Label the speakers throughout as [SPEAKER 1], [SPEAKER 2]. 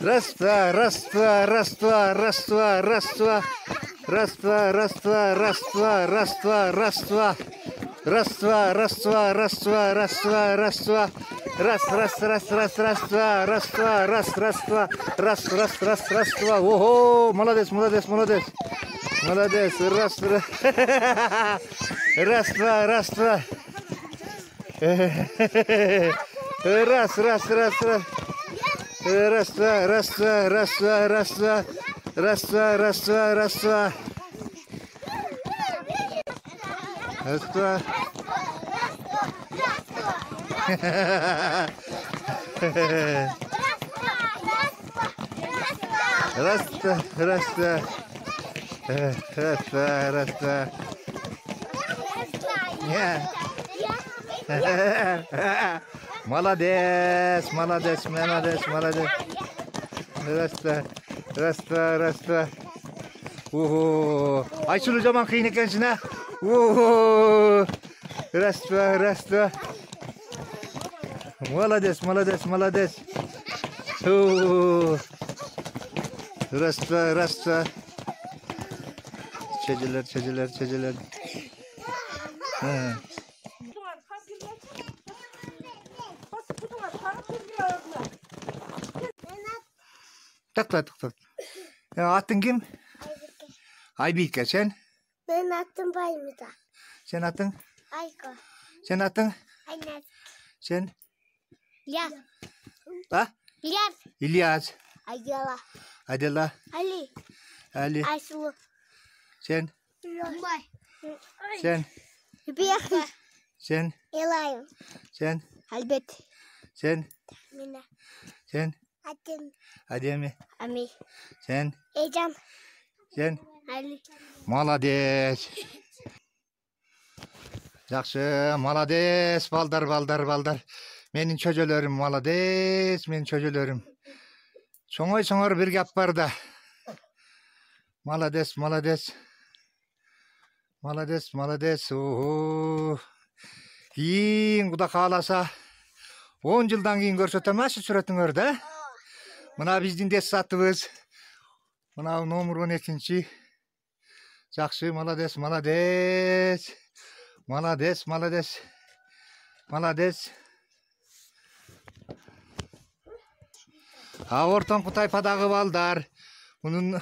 [SPEAKER 1] Раз-два, раз-два, раз-два, раз-два, раз-два. Раз-два, раз-два, раз-два, раз-два, раз-два. Раз-два, раз-два, раз-два, раз-два, раз-два. Раз-два, раз-два. Раз-два. Ого, молодец. Молодец, раз-два. Раз-два. Молодец. Раз-два. Ого. Айсулу жаман кыйын экенсиң, а? Ого. Раз-два. Молодец. Раз-два. Çeceler. Tak. Atın kim? Aybike. Sen?
[SPEAKER 2] Ben attım Baymı'da.
[SPEAKER 1] Sen atın?
[SPEAKER 2] Ayko.
[SPEAKER 1] Sen atın?
[SPEAKER 2] Aynen.
[SPEAKER 1] Sen?
[SPEAKER 2] İlyas.
[SPEAKER 1] Ha? İlyas.
[SPEAKER 2] Ayala.
[SPEAKER 1] Adela. Ali.
[SPEAKER 2] Aysulu.
[SPEAKER 1] Sen?
[SPEAKER 2] Rumbay.
[SPEAKER 1] Sen?
[SPEAKER 2] Hübiyakı.
[SPEAKER 1] Sen?
[SPEAKER 2] Elayım.
[SPEAKER 1] Sen?
[SPEAKER 2] Halbet.
[SPEAKER 1] Sen?
[SPEAKER 2] Mina.
[SPEAKER 1] Sen?
[SPEAKER 2] Adım.
[SPEAKER 1] Ademi.
[SPEAKER 2] Ami.
[SPEAKER 1] Sen?
[SPEAKER 2] Ecem.
[SPEAKER 1] Sen?
[SPEAKER 2] Ali.
[SPEAKER 1] Молодец. Жақсы, молодец. Балдар. Менин чөжөлөрүм, молодец. Менин чөжөлөрүм. Соңой бир гап бар да. Молодец. Кийин Кудай кааласа 10 жылдан кийин көрсөтөм ашы сүрөтүңөр да. Мына биздин десатыбыз. Мына номер 12. Жақсы, молодец. Ортоңку тайпадагы балдар. Мунун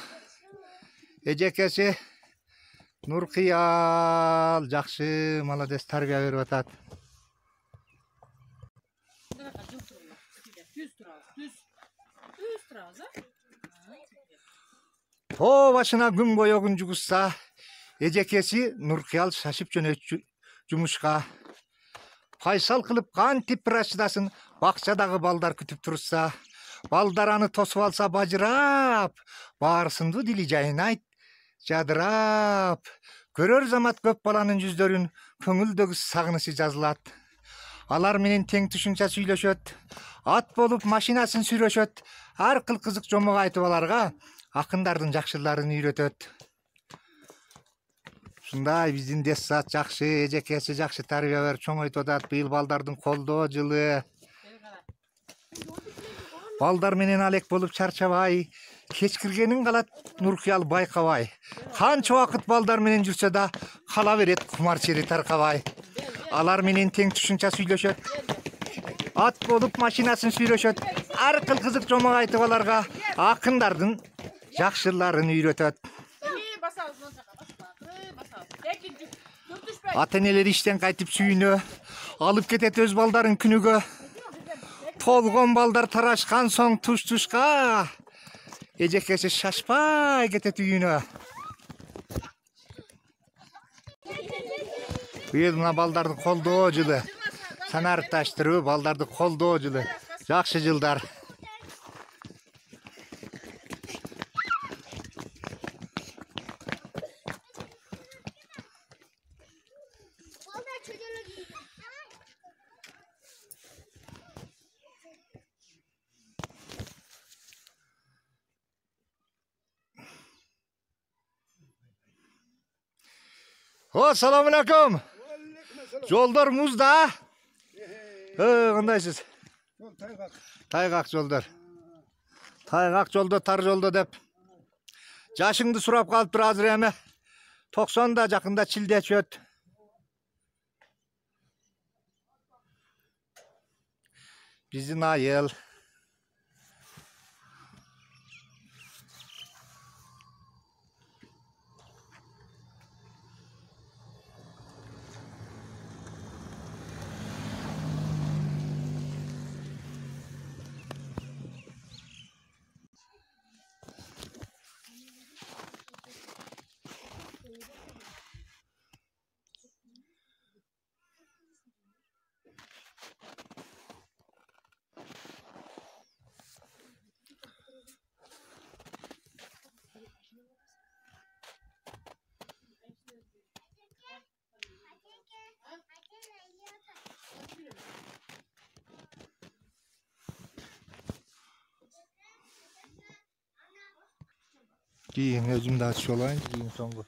[SPEAKER 1] эжекеси Нуркыял. Жақсы, молодец, тарбия берип атат. Тоо башына күн боёгун жугузса, эжекеси Нуркыял шашып жөнөтчү жумушка. Пайсал кылып кантип прачдасын, бакчадагы балдар күтүп турса, балдар аны тосуп алса бажырап, баарысынды дили жайнайт, жадырап. Көрөр замат көп баланын жүздөрүн көңүлдөгү сагынышы жазылат. Алар менен тең түшүнчө сүйлөшөт, ат болуп машинасын сүрөшөт, ар кыл кызык жомок айтып аларга акындардын жакшыларын үйрөтөт. Ушундай биздин десат жакшы, эжекеси жакшы тарбия берип чоңойтуп атат. Быйыл балдардын колдоо жылы. Балдар менен алек болуп чарчабай, кеч киргенин калат Нуркыял байкабай. Канча убакыт балдар менен жүрсө да кала берет кумар чери таркабай. Алар менен тең түшүнчө сүйлөшөт, ат болуп машинасын сүрөшөт, ар кыл кызык жомок айтып аларга акындардын жакшыларын үйрөтөт. Ата энелер иштен кайтып сүйүнө, алып кетет өз балдарын күнүгө. Толгон балдар тарашкан соң туш-тушка, эжекеси шашпай кетет үйүнө. Быйыл мына балдардын колдоо жылы. Санарыкташтыруу балдарды колдоо жылы. Жакшы жылдар. Assalamu alaikum. Жолдар музда. Кандайсыз? Тайгак жолдар. Tayгак жолдо тар жолдо деп жашыңды сурап калыптыр азыр эми. 90 жакында чилде чөт. Биздин айыл. Keyin özüm de açıp olayın. Keyin soňgu.